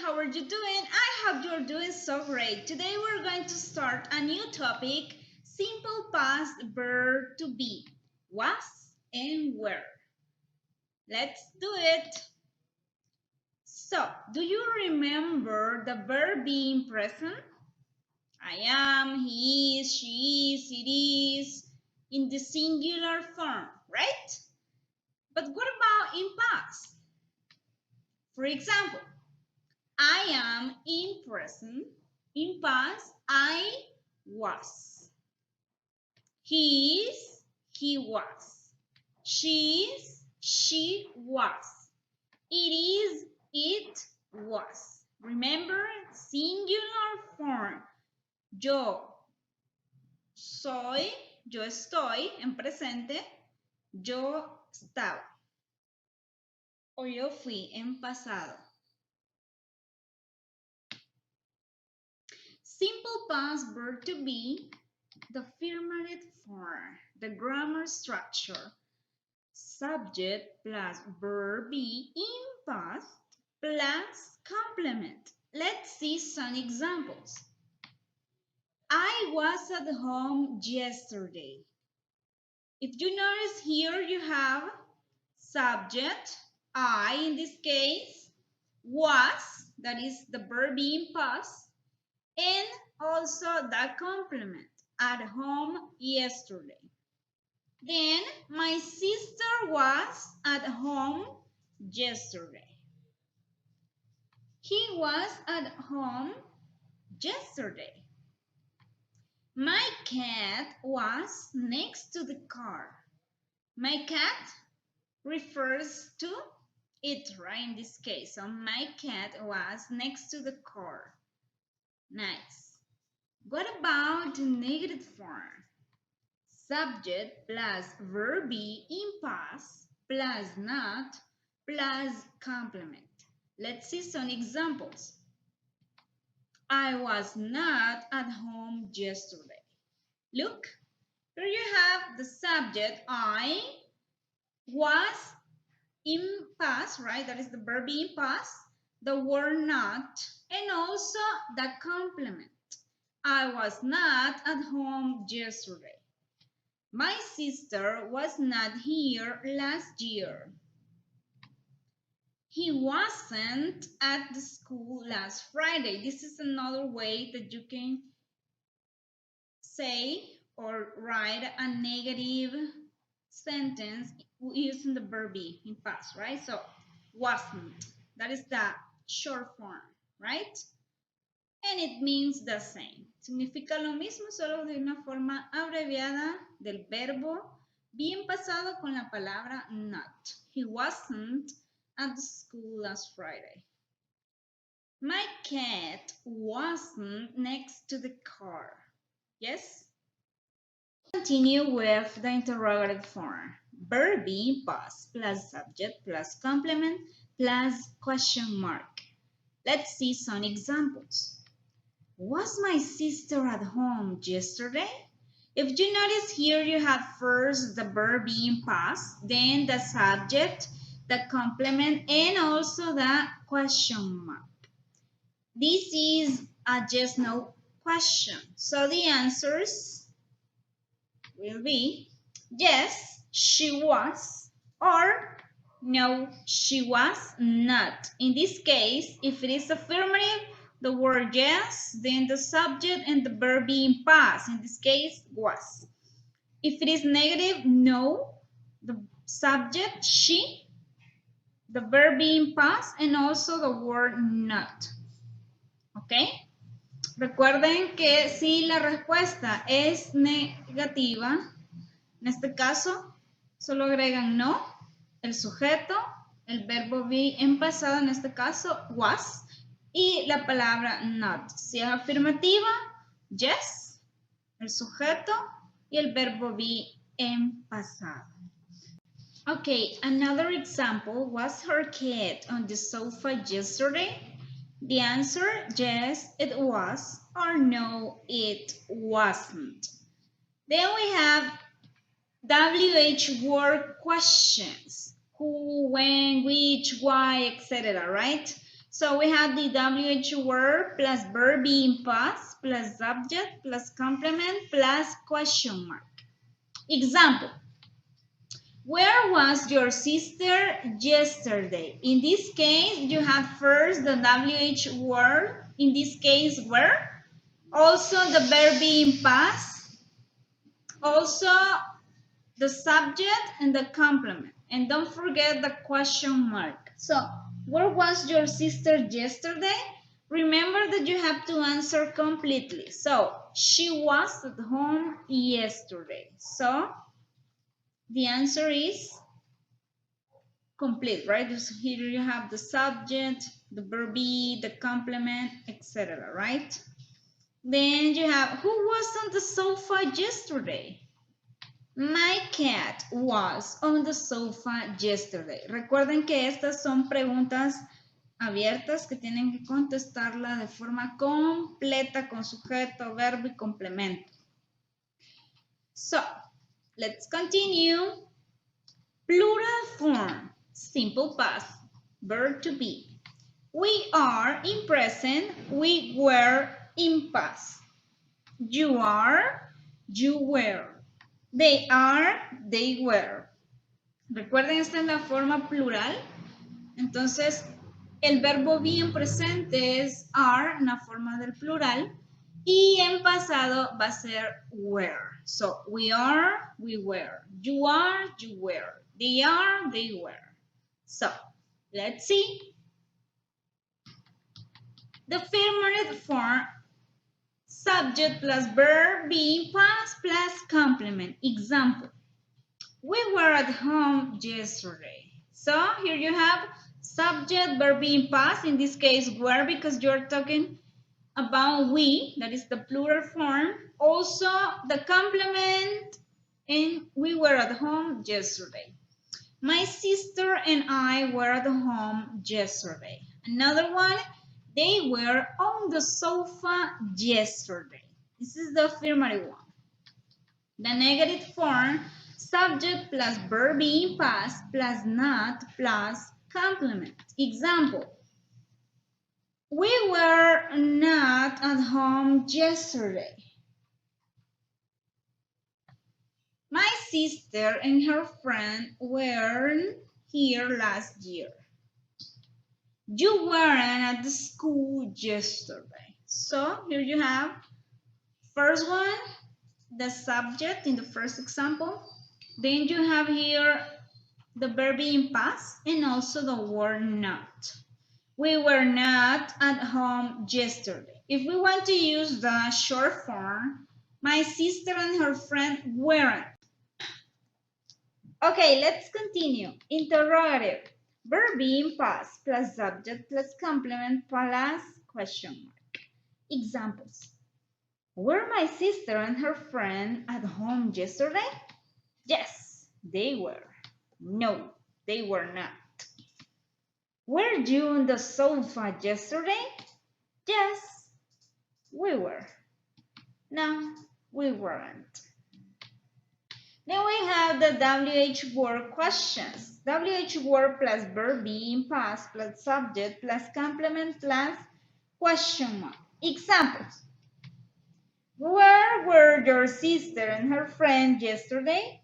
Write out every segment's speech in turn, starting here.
how are you doing? I hope you're doing so great. Today we're going to start a new topic, simple past verb to be, was and were. Let's do it. So, do you remember the verb being present? I am, he is, she is, it is, in the singular form, right? But what about in past? For example, I am in present. In past, I was. He is, he was. She is, she was. It is, it was. Remember, singular form. Yo soy, yo estoy en presente, yo estaba. O yo fui en pasado. Simple past verb to be, the affirmative form, the grammar structure, subject plus verb be in past plus complement. Let's see some examples. I was at home yesterday. If you notice here you have subject, I in this case, was, that is the verb in past, and also the complement, at home yesterday. Then my sister was at home yesterday. He was at home yesterday. My cat was next to the car. My cat refers to it, right, in this case. So my cat was next to the car. Nice. What about the negative form? Subject plus verb be in past plus not plus complement. Let's see some examples. I was not at home yesterday. Look, here you have the subject I was in past, right? That is the verb in past, the word not, and also the complement. I was not at home yesterday. My sister was not here last year. He wasn't at the school last Friday. This is another way that you can say or write a negative sentence using the verb be in past, right? So, wasn't. That is the short form, right? And it means the same. Significa lo mismo, solo de una forma abreviada del verbo bien pasado con la palabra not. He wasn't at the school last Friday. My cat wasn't next to the car. Yes? Continue with the interrogative form. Verb be past plus subject plus complement plus question mark. Let's see some examples. Was my sister at home yesterday? If you notice here, you have first the verb being past, then the subject, the complement, and also the question mark. This is a yes/no question. So the answers will be yes, she was, or no, she was not. In this case, if it is affirmative, the word yes, then the subject and the verb being past, in this case, was. If it is negative, no, the subject, she, the verb being past, and also the word not. ¿Ok? Recuerden que si la respuesta es negativa, en este caso, solo agregan no, el sujeto, el verbo be en pasado, en este caso, was, y la palabra not. Si es afirmativa, yes, el sujeto y el verbo be en pasado. Okay, another example, was her cat on the sofa yesterday? The answer, yes, it was, or no, it wasn't. Then we have WH word questions. Who, when, which, why, etc. Right? So we have the WH word plus verb in past plus subject plus complement plus question mark. Example. Where was your sister yesterday? In this case, you have first the WH word, in this case, where. Also the verb in past. Also the subject and the complement. And don't forget the question mark. So, where was your sister yesterday? Remember that you have to answer completely. So, she was at home yesterday. So, the answer is complete, right? So here you have the subject, the verb be, the complement, etc., right? Then you have, who was on the sofa yesterday? My cat was on the sofa yesterday. Recuerden que estas son preguntas abiertas que tienen que contestarla de forma completa con sujeto, verbo y complemento. So, let's continue. Plural form, simple past, verb to be. We are in present, we were in past. You are, you were. They are, they were. Recuerden, esta es la forma plural. Entonces, el verbo be en presente es are, en la forma del plural. Y en pasado va a ser were. So, we are, we were. You are, you were. They are, they were. So, let's see. The affirmative form, subject plus verb, being past plus complement. Example. We were at home yesterday. So here you have subject, verb being past, in this case were, because you're talking about we, that is the plural form. Also the complement, and we were at home yesterday. My sister and I were at home yesterday. Another one, they were on the sofa yesterday. This is the affirmative one. The negative form, subject plus verb in past plus not plus complement. Example, we were not at home yesterday. My sister and her friend weren't here last year. You weren't at the school yesterday. So here you have first one, the subject in the first example. Then you have here the verb in past and also the word not. We were not at home yesterday. If we want to use the short form, my sister and her friend weren't. Okay, let's continue. Interrogative. Verb in past plus subject plus complement plus question mark. Examples. Were my sister and her friend at home yesterday? Yes, they were. No, they were not. Were you on the sofa yesterday? Yes, we were. No, we weren't. Then we have the WH word questions. WH word plus verb be in past plus subject plus complement plus question mark. Examples. Where were your sister and her friend yesterday?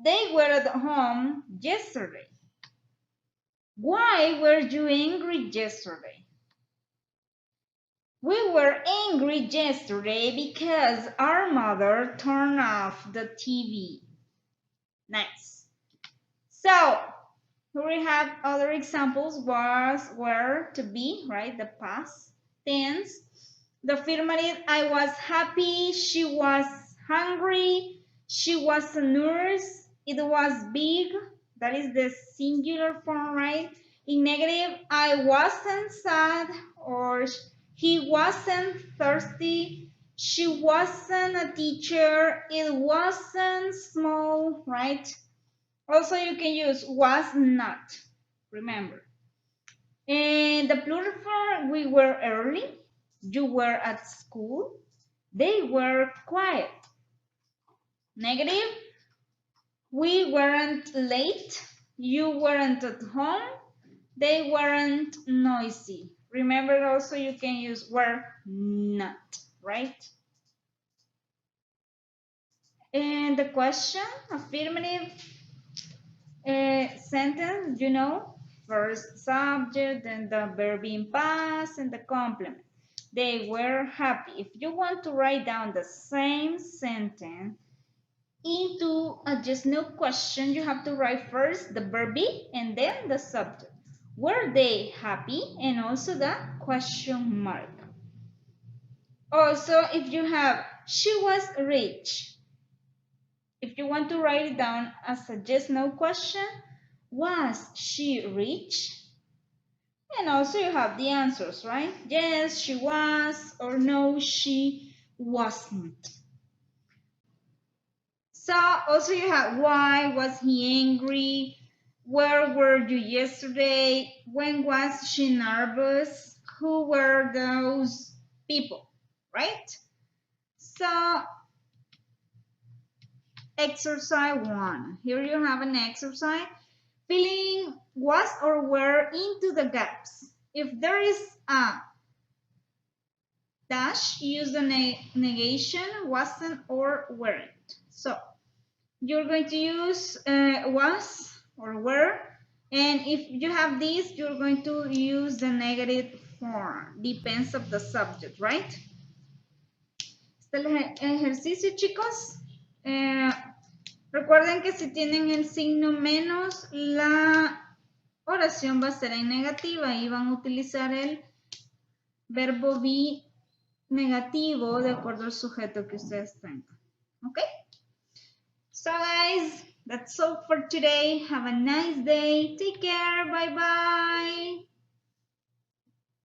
They were at home yesterday. Why were you angry yesterday? We were angry yesterday because our mother turned off the TV. Nice. So, here we have other examples. Was, were, to be, right? The past tense. The affirmative, I was happy, she was hungry, she was a nurse, it was big. That is the singular form, right? In negative, I wasn't sad, or he wasn't thirsty, she wasn't a teacher, it wasn't small, right? Also, you can use was not, remember. And the plural form, we were early, you were at school, they were quiet. Negative, we weren't late, you weren't at home, They weren't noisy. Remember also you can use were not, right? And the question, affirmative sentence, first subject, then the verb in past, and the complement. They were happy. If you want to write down the same sentence into a just no question, you have to write first the verb be and then the subject. Were they happy? And also the question mark. Also, if you have she was rich, if you want to write it down as a just no question, was she rich? And also you have the answers, right? Yes, she was, or no, she wasn't. So also you have why was he angry? Where were you yesterday? When was she nervous? Who were those people, right? So exercise 1. Here you have an exercise. Filling was or were into the gaps. If there is a dash, use the negation, wasn't or weren't. So you're going to use was or were, and if you have this, you're going to use the negative form. Depends of the subject, right? Este es el ejercicio, chicos. Recuerden que si tienen el signo menos, la oración va a ser en negativa y van a utilizar el verbo be negativo de acuerdo al sujeto que ustedes tengan. ¿Ok? So guys, that's all for today. Have a nice day. Take care. Bye bye.